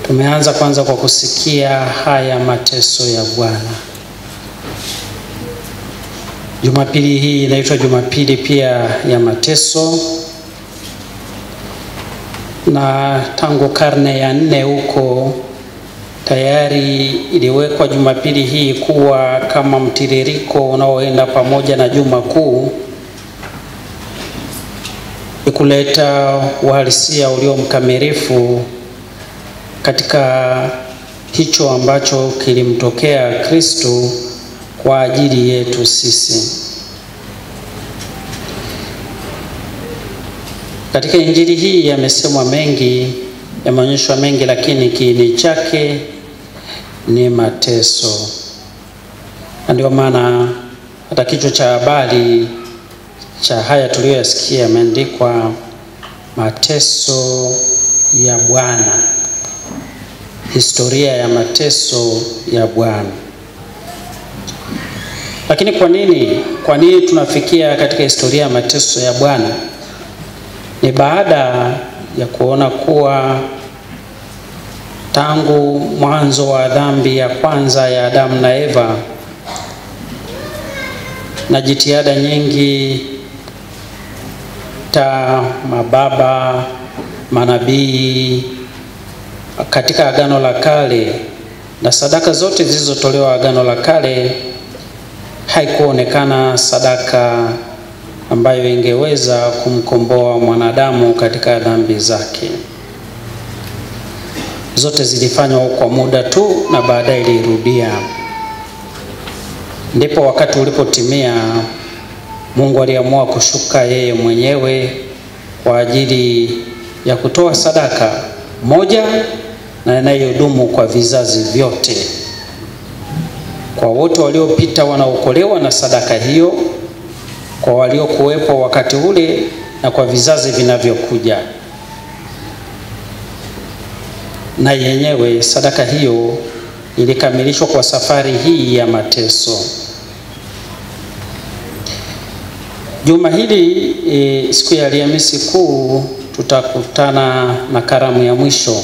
Tumeanza kwanza kwa kusikia haya mateso ya Bwana. Jumapili hii inaitwa Jumapili pia ya mateso, na tangu karne ya 4 huko tayari iliwekwa Jumapili hii kuwa kama mtiririko unaoenda pamoja na Juma Kuu, kuleta uhalisia ulio mkamilifu katika hicho ambacho kilimtokea Kristo kwa ajili yetu sisi. Katika Injili hii yamesemwa mengi, yameonyeshwa mengi, lakini kiini chake ni mateso. Ndio maana hata kichwa cha habari cha haya tuliyoyasikia yameandikwa mateso ya Bwana. Historia ya mateso ya Bwana. Lakini kwa nini tunafikia katika historia ya mateso ya Bwana? Ni baada ya kuona kuwa tangu mwanzo wa dhambi ya kwanza ya Adamu na Eva, na jitihada nyingi ta mababa, manabii katika Agano la Kale, na sadaka zote zilizotolewa Agano la Kale, haikuonekana sadaka ambayo ingeweza kumkomboa mwanadamu katika dhambi zake. Zote zilifanywa kwa muda tu na baadaye ilirudia. Ndipo wakati ulipotimia, Mungu aliamua kushuka yeye mwenyewe kwa ajili ya kutoa sadaka moja na inayodumu kwa vizazi vyote, kwa wote waliopita wanaokolewa na sadaka hiyo, kwa waliokuwepo wakati ule na kwa vizazi vinavyokuja. Na yenyewe sadaka hiyo ilikamilishwa kwa safari hii ya mateso. Juma hili siku ya Alhamisi Kuu tutakutana na karamu ya mwisho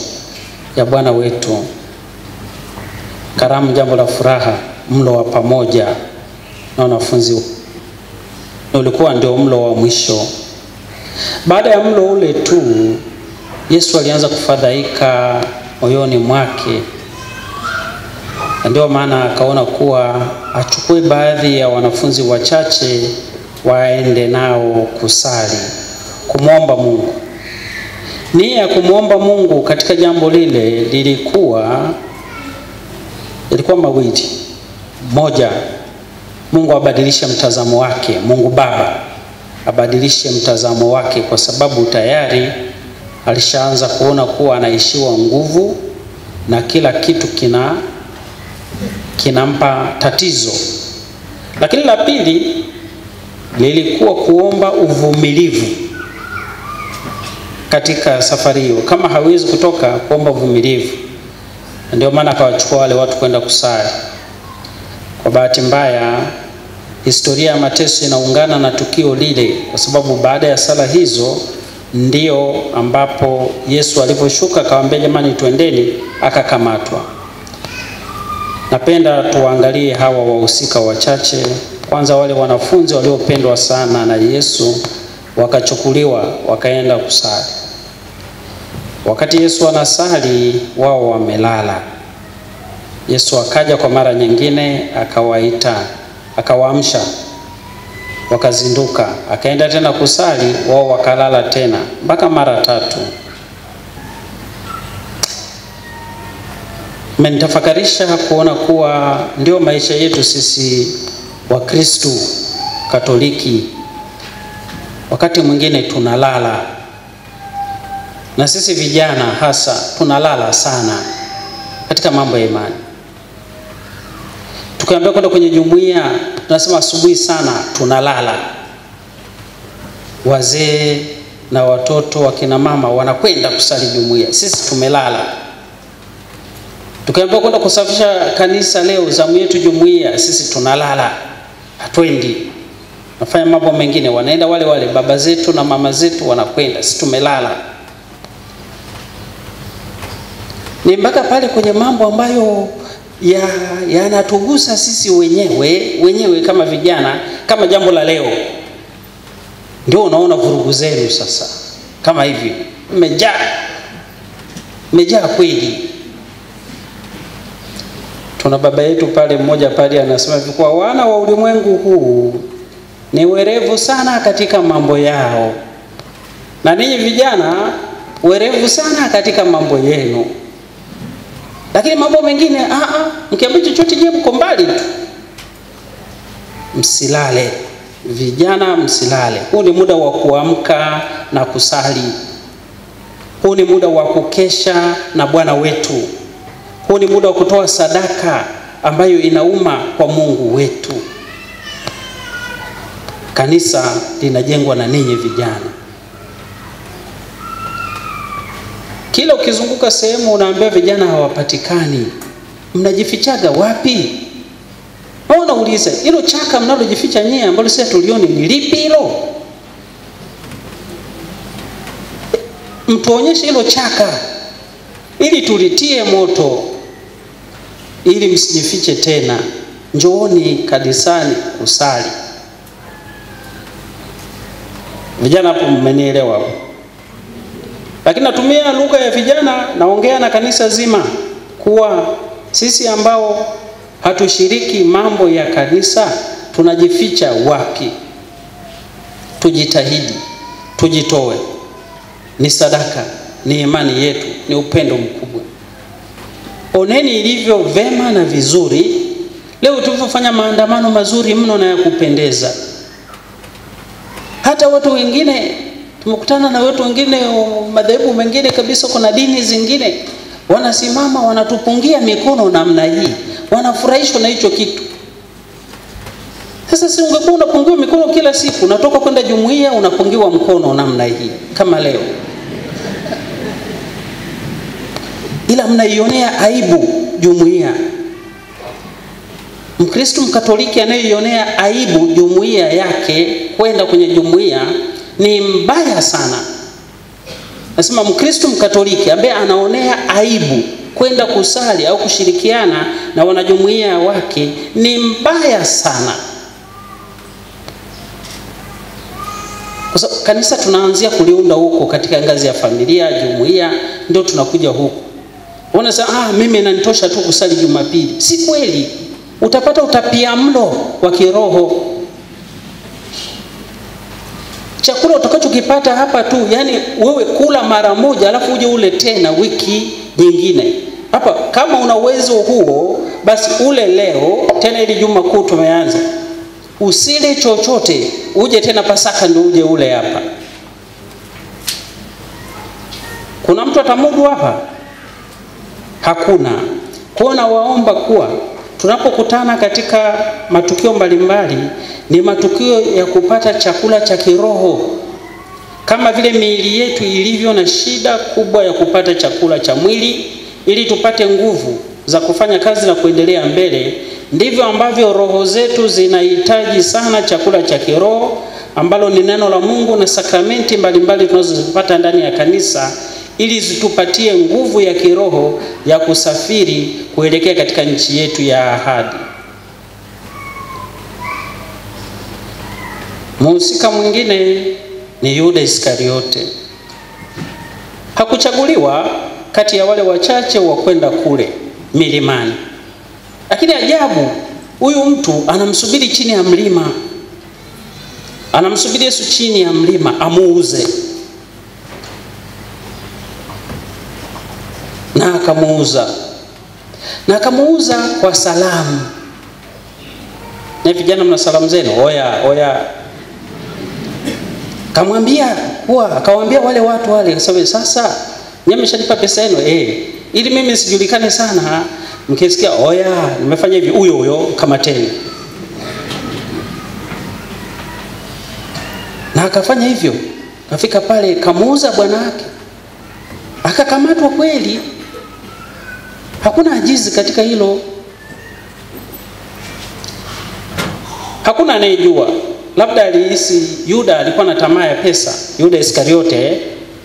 ya Bwana wetu. Karamu, jambo la furaha, mlo wa pamoja na wanafunzi. Ulikuwa ndio mlo wa mwisho. Baada ya mlo ule tu, Yesu alianza kufadhaika moyoni mwake. Ndio maana akaona kuwa achukue baadhi ya wanafunzi wachache waende nao kusali, kumwomba Mungu. Nia ya kumwomba Mungu katika jambo lile ilikuwa mawili. Moja, Mungu abadilishe mtazamo wake, Mungu Baba abadilishe mtazamo wake, kwa sababu tayari alishaanza kuona kuwa anaishiwa nguvu na kila kitu kinampa tatizo. Lakini la pili lilikuwa kuomba uvumilivu katika safari hiyo. Kama hawezi kutoka, kuomba uvumilivu. Ndio maana akawachukua wale watu kwenda kusali. Kwa bahati mbaya, historia ya mateso inaungana na tukio lile, kwa sababu baada ya sala hizo ndio ambapo Yesu aliposhuka akawaambia, jamani twendeni, akakamatwa. Napenda tuangalie hawa wahusika wachache. Kwanza wale wanafunzi waliopendwa sana na Yesu wakachukuliwa wakaenda kusali. Wakati Yesu anasali, wao wamelala. Yesu akaja kwa mara nyingine, akawaita, akawaamsha, wakazinduka. Akaenda tena kusali, wao wakalala tena mpaka mara 3. Menitafakarisha kuona kuwa ndio maisha yetu sisi wa Kristo Katoliki. Wakati mwingine tunalala, na sisi vijana hasa tunalala sana katika mambo ya imani. Tukiambia kwenda kwenye jumuiya, tunasema asubuhi sana, tunalala. Wazee na watoto, wakina mama wanakwenda kusali jumuiya, sisi tumelala. Tukiambia kwenda kusafisha kanisa leo, zamu yetu jumuiya, sisi tunalala, hatwendi. Nafanya mambo mengine, wanaenda wale baba zetu na mama zetu wanakwenda, sisi tumelala. Ni mpaka pale kwenye mambo ambayo yanatugusa sisi wenyewe kama vijana, kama jambo la leo, ndio unaona vurugu zenu sasa kama hivi mmejaa kweli. Tuna baba yetu pale mmoja pale anasema kwa wana wa ulimwengu huu ni werevu sana katika mambo yao, na ninyi vijana werevu sana katika mambo yenu. Lakini mambo mengine mkiambia chochote je mko mbali tu. Msilale vijana, msilale. Huu ni muda wa kuamka na kusali. Huu ni muda wa kukesha na Bwana wetu. Huu ni muda wa kutoa sadaka ambayo inauma kwa Mungu wetu. Kanisa linajengwa na ninyi vijana. Kila ukizunguka sehemu unaambia vijana hawapatikani. Mnajifichaga wapi? Mbona uliza hilo chaka mnalojificha nyie ambalo sisi tulioni ni lipi hilo? Mtuonyeshe hilo chaka ili tulitie moto, ili msijifiche tena. Njooni kanisani kusali. Vijana hapo mmenielewa? Lakini natumia lugha ya vijana, naongea na kanisa zima kuwa sisi ambao hatushiriki mambo ya kanisa tunajificha wapi? Tujitahidi, tujitoe. Ni sadaka, ni imani yetu, ni upendo mkubwa. Oneni ilivyo vema na vizuri leo tulipofanya maandamano mazuri mno na ya kupendeza. Hata watu wengine tumekutana na watu wengine madhehebu mengine kabisa, kuna dini zingine wanasimama wanatupungia mikono namna hii, wanafurahishwa na hicho kitu. Sasa si ungekuwa unapungiwa mikono kila siku, unatoka kwenda jumuiya unapungiwa mkono namna hii kama leo, ila mnaionea aibu jumuiya. Mkristo Mkatoliki anayeionea aibu jumuiya yake kwenda kwenye jumuiya ni mbaya sana. Nasema Mkristo Mkatoliki ambaye anaonea aibu kwenda kusali au kushirikiana na wanajumuiya wake ni mbaya sana. Kwa sababu kanisa tunaanzia kuliunda huko katika ngazi ya familia, jumuiya, ndio tunakuja huko. Unasema mimi inanitosha tu kusali Jumapili. Si kweli. Utapata utapiamlo wa kiroho. Chakula utakachokipata hapa tu, yani wewe kula mara moja alafu uje ule tena wiki nyingine. Hapa kama una uwezo huo basi ule leo tena, ili Juma Kuu tumeanza. Usile chochote, uje tena Pasaka ndio uje ule hapa. Kuna mtu atamudu hapa? Hakuna. Kwa waomba kuwa tunapokutana katika matukio mbalimbali ni matukio ya kupata chakula cha kiroho. Kama vile miili yetu ilivyo na shida kubwa ya kupata chakula cha mwili ili tupate nguvu za kufanya kazi na kuendelea mbele, ndivyo ambavyo roho zetu zinahitaji sana chakula cha kiroho ambalo ni neno la Mungu na sakramenti mbalimbali tunazozipata ndani ya kanisa, ili zitupatie nguvu ya kiroho ya kusafiri kuelekea katika nchi yetu ya ahadi. Mhusika mwingine ni Yuda Iskariote. Hakuchaguliwa kati ya wale wachache wa kwenda kule milimani. Lakini ajabu, huyu mtu anamsubiri chini ya mlima. Anamsubiri Yesu chini ya mlima amuuze. Na akamuuza. Na akamuuza kwa salamu. Na vijana mna salamu zenu, oya. Akawaambia wale watu wale, sasa nyinyi mshalipa pesa yenu ili mimi sijulikane sana, mkisikia oya nimefanya hivi, huyo kama tena. Na akafanya hivyo. Kafika pale kamuuza bwana wake. Akakamatwa kweli. Hakuna ajizi katika hilo. Hakuna anayejua. Labda alihisi Yuda alikuwa na tamaa ya pesa. Yuda Iskariote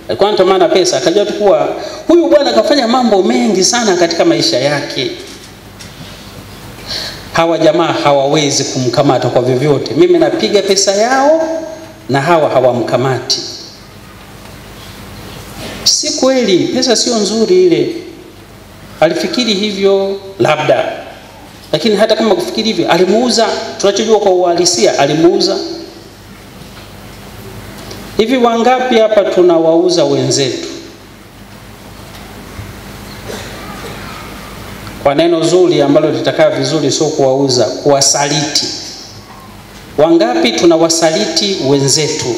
alikuwa anatamani pesa, akajua tu kuwa huyu bwana kafanya mambo mengi sana katika maisha yake. Hawa jamaa hawawezi kumkamata kwa vyovyote. Mimi napiga pesa yao na hawa hawamkamati. Si kweli, pesa sio nzuri ile. Alifikiri hivyo labda. Lakini hata kama kufikiri hivyo, alimuuza. Tunachojua kwa uhalisia, alimuuza. Hivi wangapi hapa tunawauza wenzetu? Kwa neno zuri ambalo litakaa vizuri, sio kuwauza, kuwasaliti. Wangapi tunawasaliti wenzetu?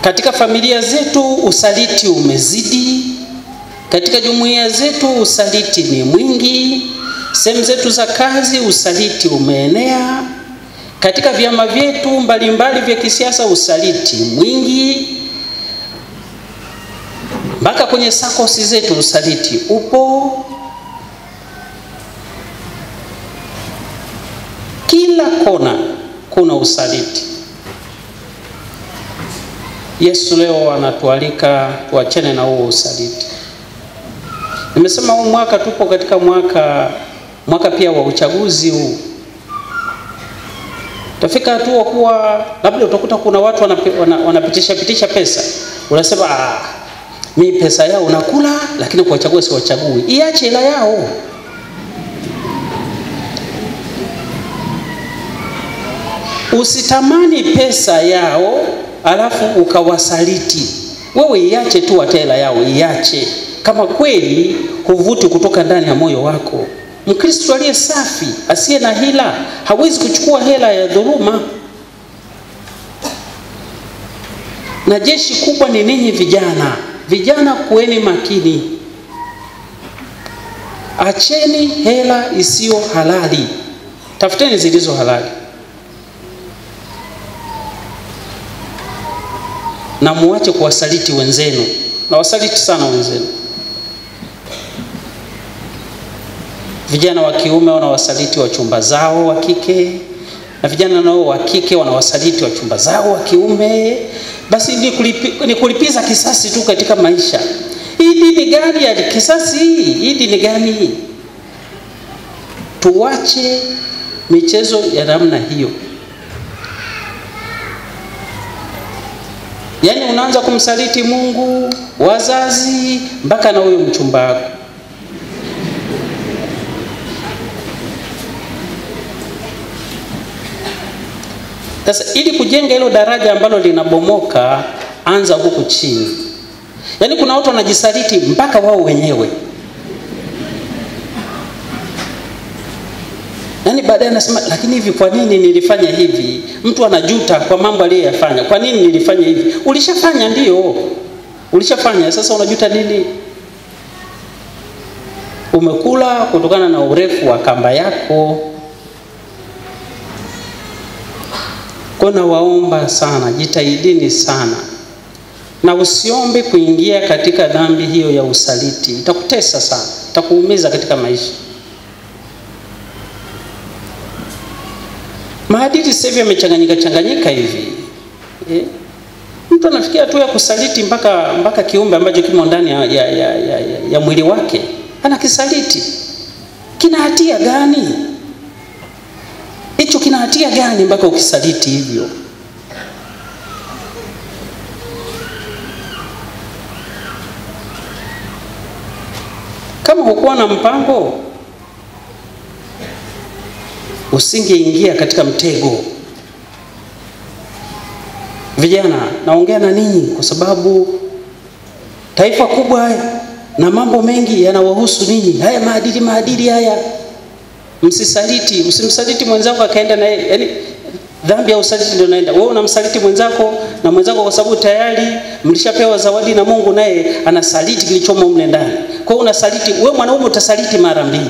Katika familia zetu usaliti umezidi. Katika jumuiya zetu usaliti ni mwingi. Sehemu zetu za kazi usaliti umeenea. Katika vyama vyetu mbalimbali vya kisiasa usaliti mwingi. Mpaka kwenye sakosi zetu usaliti upo. Kila kona kuna usaliti. Yesu leo anatualika tuachane na huo usaliti. Nimesema huu mwaka tupo katika mwaka pia wa uchaguzi huu. Tafika hatua kuwa labda utakuta kuna watu wanapitisha pesa. Unasema mimi pesa yao unakula, lakini kuwachagua si wachagui. Iache ila yao. Usitamani pesa yao alafu ukawasaliti. Wewe iache tu hela yao, iache. Kama kweli huvuti kutoka ndani ya moyo wako. Mkristo aliye safi, asiye na hila, hawezi kuchukua hela ya dhuluma. Na jeshi kubwa ni ninyi vijana. Vijana kuweni makini. Acheni hela isiyo halali. Tafuteni zilizo halali. Na muache kuwasaliti wenzenu. Na wasaliti sana wenzenu. Vijana wa kiume wanawasaliti wachumba zao wa kike, na vijana nao wa kike wanawasaliti wachumba zao wa kiume. Basi ni kulipiza kisasi tu katika maisha. Hii dini gani ya kisasi hii? Hii dini gani? Tuache michezo ya namna hiyo. Yaani unaanza kumsaliti Mungu, wazazi, mpaka na huyo mchumba wako. Sasa ili kujenga hilo daraja ambalo linabomoka, anza huku chini. Yaani kuna watu wanajisaliti mpaka wao wenyewe. Yaani baadaye anasema lakini hivi kwa nini nilifanya hivi? Mtu anajuta kwa mambo aliyofanya. Kwa nini nilifanya hivi? Ulishafanya ndio. Ulishafanya, sasa unajuta nini? Umekula kutokana na urefu wa kamba yako. Kuna waomba sana, jitahidini sana. Na usiombe kuingia katika dhambi hiyo ya usaliti. Itakutesa sana, itakuumiza katika maisha. Maadili sasa hivi yamechanganyika hivi. Mtu anafikia tu ya kusaliti mpaka kiumbe ambacho kimo ndani ya mwili wake. Anakisaliti. Kina hatia gani? Hicho kina hatia gani mpaka ukisaliti hivyo? Kama hukuwa na mpango, usingeingia katika mtego. Vijana, naongea na ninyi kwa sababu taifa kubwa na mambo mengi yanawahusu ninyi. Haya maadili haya. Msisaliti, usimsaliti mwenzako akaenda na yeye. Yaani dhambi ya usaliti ndio inaenda. Wewe unamsaliti mwenzako na mwenzako kwa sababu tayari mlishapewa zawadi na Mungu, naye anasaliti kilichomo mle ndani. Kwa hiyo unasaliti, wewe mwanaume utasaliti mara mbili.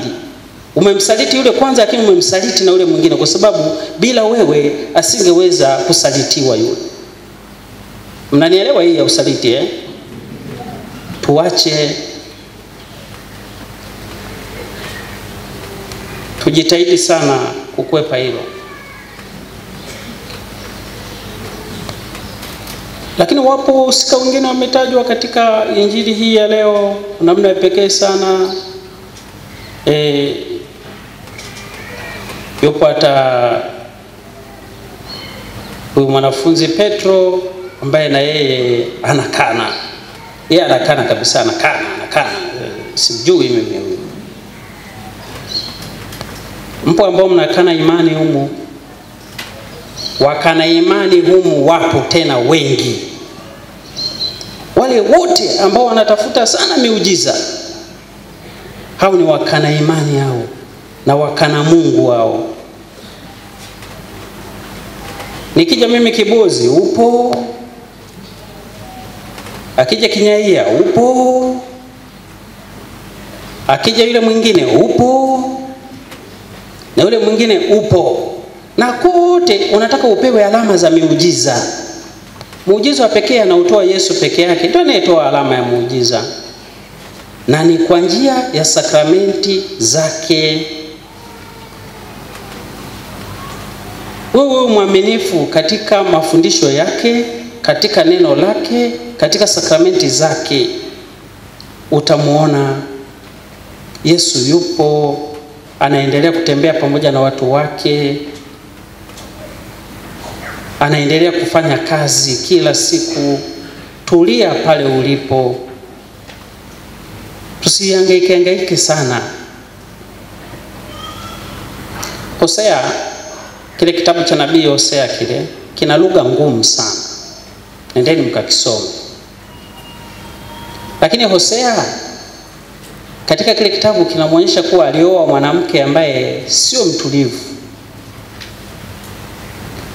Umemsaliti yule kwanza, lakini umemsaliti na yule mwingine kwa sababu bila wewe asingeweza kusalitiwa yule. Mnanielewa hii ya usaliti Tuache, tujitahidi sana kukwepa hilo. Lakini wapo wahusika wengine wametajwa katika injili hii ya leo namna ya pekee sana. Yupo hata huyu mwanafunzi Petro ambaye na yeye anakana. Yeye anakana kabisa, anakana. Sijui mimi huyu. Mpo ambao mnakana imani humu. Wakana imani humu wapo tena wengi. Wale wote ambao wanatafuta sana miujiza, hao ni wakana imani hao na wakana Mungu wao. Nikija mimi Kibozi upo, akija Kinyaia upo, akija yule mwingine upo, na yule mwingine upo. Na kote unataka upewe alama za miujiza. Muujiza wa pekee anautoa Yesu peke yake, ndio anayetoa alama ya muujiza. Na ni kwa njia ya sakramenti zake. Wewe mwaminifu katika mafundisho yake, katika neno lake, katika sakramenti zake, utamuona Yesu yupo, anaendelea kutembea pamoja na watu wake, anaendelea kufanya kazi kila siku. Tulia pale ulipo, tusihangaike sana. Hosea, kile kitabu cha nabii Hosea kile kina lugha ngumu sana, nendeni mkakisome. Lakini Hosea katika kile kitabu kinamuonyesha kuwa alioa mwanamke ambaye sio mtulivu.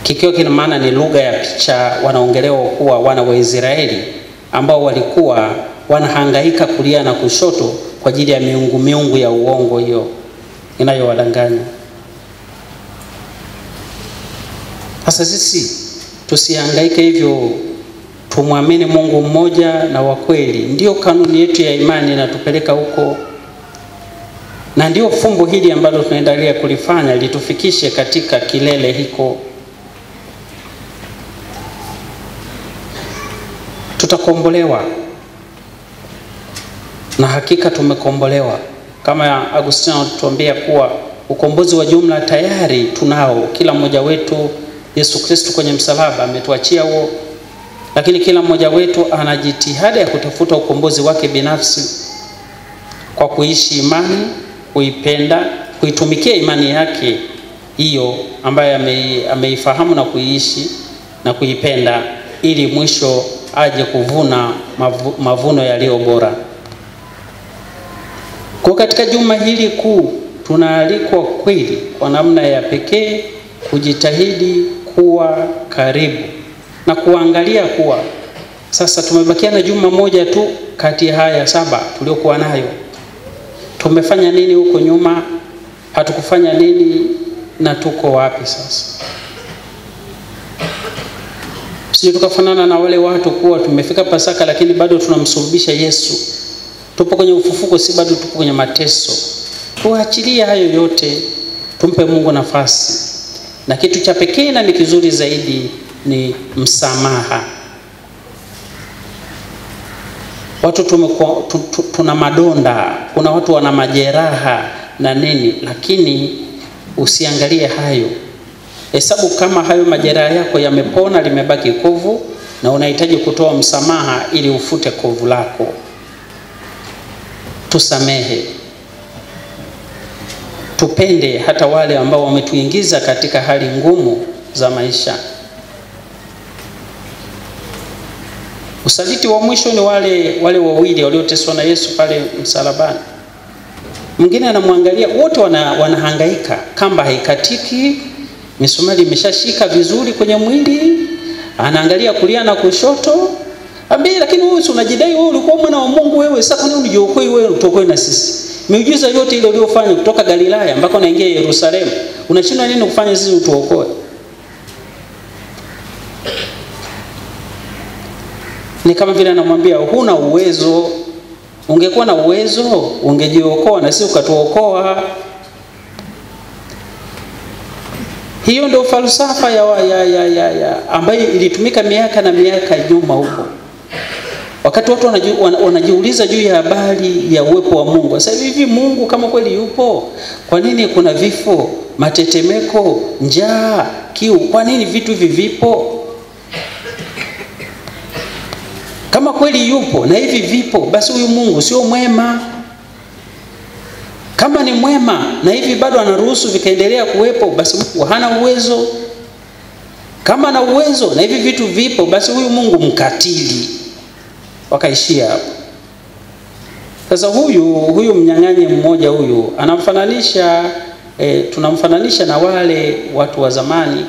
Kikio kina maana ni lugha ya picha. Wanaongelewa kuwa wana wa Israeli ambao walikuwa wanahangaika kulia na kushoto kwa ajili ya miungu ya uongo hiyo inayowadanganya. Sasa sisi tusihangaike hivyo, tumwamini Mungu mmoja na wa kweli. Ndio kanuni yetu ya imani inatupeleka huko, na ndio fumbo hili ambalo tunaendelea kulifanya litufikishe katika kilele hiko. Tutakombolewa, na hakika tumekombolewa. Kama Agustino anatuambia kuwa ukombozi wa jumla tayari tunao, kila mmoja wetu. Yesu Kristo kwenye msalaba ametuachia huo, lakini kila mmoja wetu ana jitihada ya kutafuta ukombozi wake binafsi kwa kuishi imani, kuipenda, kuitumikia imani yake hiyo ambayo ameifahamu na kuiishi na kuipenda, ili mwisho aje kuvuna mavuno yaliyo bora. Kwa katika juma hili kuu tunaalikwa kweli kwa namna ya pekee kujitahidi kuwa karibu na kuangalia kuwa sasa tumebakia na juma moja tu kati ya haya 7 tuliokuwa nayo. Tumefanya nini huko nyuma? Hatukufanya nini? Na tuko wapi sasa? Sisi tukafanana na wale watu kuwa tumefika Pasaka lakini bado tunamsulubisha Yesu. Tupo kwenye ufufuko, si bado tupo kwenye mateso. Tuachilie hayo yote, tumpe Mungu nafasi. Na kitu cha pekee na ni kizuri zaidi ni msamaha. Watu tuna madonda, kuna watu wana majeraha na nini, lakini usiangalie hayo. Hesabu kama hayo majeraha yako yamepona, limebaki kovu, na unahitaji kutoa msamaha ili ufute kovu lako. Tusamehe. Tupende hata wale ambao wametuingiza katika hali ngumu za maisha. Usaliti wa mwisho ni wale wawili walioteswa na Yesu pale msalabani. Mwingine anamwangalia, wote wanahangaika, kamba haikatiki, misumari imeshashika vizuri kwenye mwili, anaangalia kulia na kushoto. Ambaye lakini wewe unajidai wewe ulikuwa mwana wa Mungu, wewe sasa kwa nini unijiokoe wewe utokoe na sisi? Miujiza yote ile uliyofanya kutoka Galilaya mpaka unaingia Yerusalemu, unashindwa nini kufanya sisi utuokoe? Ni kama vile anamwambia huna uwezo. Ungekuwa na uwezo ungejiokoa na sisi ukatuokoa. Hiyo ndio falsafa ya ambayo ilitumika miaka na miaka nyuma huko. Wakati watu wanajiuliza juu ya habari ya uwepo wa Mungu. Sasa hivi Mungu kama kweli yupo, kwa nini kuna vifo, matetemeko, njaa, kiu? Kwa nini vitu hivi vipo? Kama kweli yupo na hivi vipo, basi huyu Mungu sio mwema. Kama ni mwema na hivi bado anaruhusu vikaendelea kuwepo, basi Mungu hana uwezo. Kama ana uwezo na hivi vitu vipo, basi huyu Mungu mkatili. Wakaishia hapo. Sasa huyu mnyang'anyi mmoja huyu anamfananisha tunamfananisha na wale watu wa zamani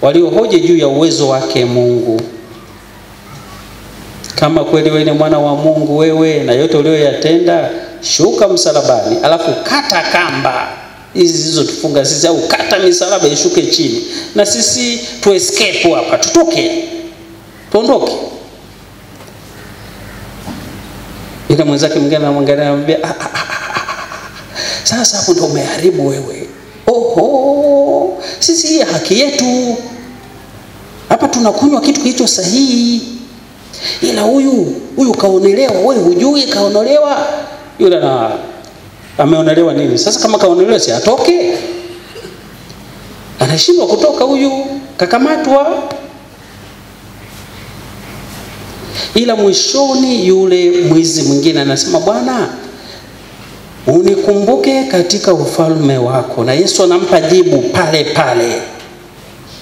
waliohoji juu ya uwezo wake Mungu. Kama kweli wewe ni mwana wa Mungu, wewe na yote uliyoyatenda, shuka msalabani, alafu kata kamba hizi zilizotufunga sisi, au kata misalaba ishuke chini, na sisi tu escape hapa, tutoke, tuondoke. Ila mwenzake mwingine anamwangalia anamwambia, sasa hapo ndo umeharibu wewe. Oho, sisi hii haki yetu. Hapa tunakunywa kitu kilicho sahihi. Ila huyu kaonelewa, wewe hujui kaonelewa. Yule na ameonelewa nini? Sasa kama kaonelewa si atoke? Anashindwa kutoka huyu, kakamatwa. Ila mwishoni yule mwizi mwingine anasema, Bwana, unikumbuke katika ufalme wako. Na Yesu anampa jibu pale pale.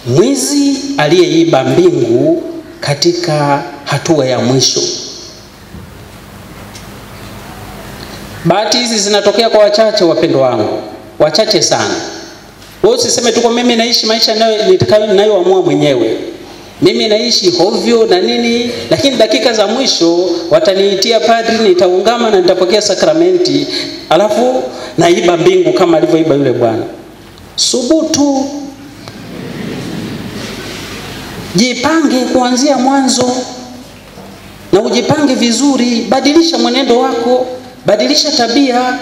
Mwizi aliyeiba mbingu katika hatua ya mwisho. Bahati hizi zinatokea kwa wachache, wapendo wangu. Wachache sana. Wewe usiseme tu kwa mimi naishi maisha ninayoamua mwenyewe. Mimi naishi hovyo na nini, lakini dakika za mwisho wataniitia padri, nitaungama na nitapokea sakramenti, alafu naiba mbingu kama alivyoiba yule bwana. Subutu. Jipange kuanzia mwanzo, na ujipange vizuri. Badilisha mwenendo wako, badilisha tabia,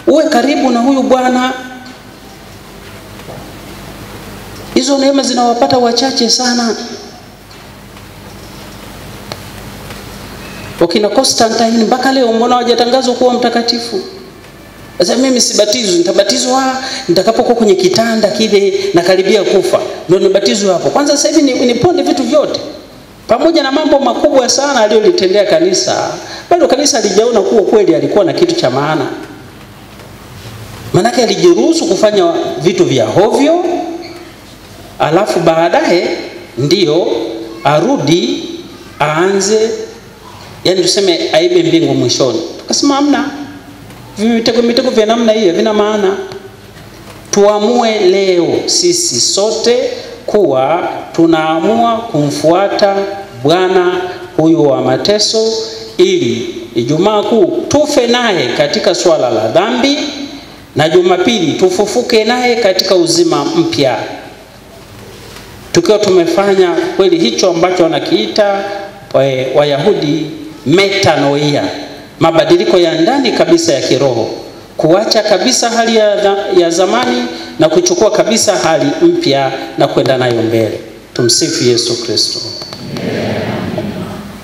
uwe karibu na huyu Bwana. Hizo neema zinawapata wachache sana. Wakina Constantine mpaka leo mbona hawajatangazwa kuwa mtakatifu? Sasa mimi sibatizwi, nitabatizwa nitakapokuwa kwenye kitanda kile na karibia kufa, ndio nibatizwe hapo. Kwanza sasa hivi niponde vitu vyote. Pamoja na mambo makubwa sana aliyolitendea kanisa, bado kanisa halijaona kuwa kweli alikuwa na kitu cha maana. Manake alijiruhusu kufanya vitu vya hovyo, alafu baadaye ndio arudi aanze, yani tuseme aibe mbingu mwishoni. Tukasema hamna. Mitego vya namna hiyo vina maana. Tuamue leo sisi sote kuwa tunaamua kumfuata Bwana huyu wa mateso, ili Ijumaa Kuu tufe naye katika swala la dhambi, na Jumapili tufufuke naye katika uzima mpya. Tukiwa tumefanya kweli hicho ambacho wanakiita Wayahudi metanoia, mabadiliko ya ndani kabisa ya kiroho, kuacha kabisa hali ya zamani na kuchukua kabisa hali mpya na kwenda nayo mbele. Tumsifu Yesu Kristo.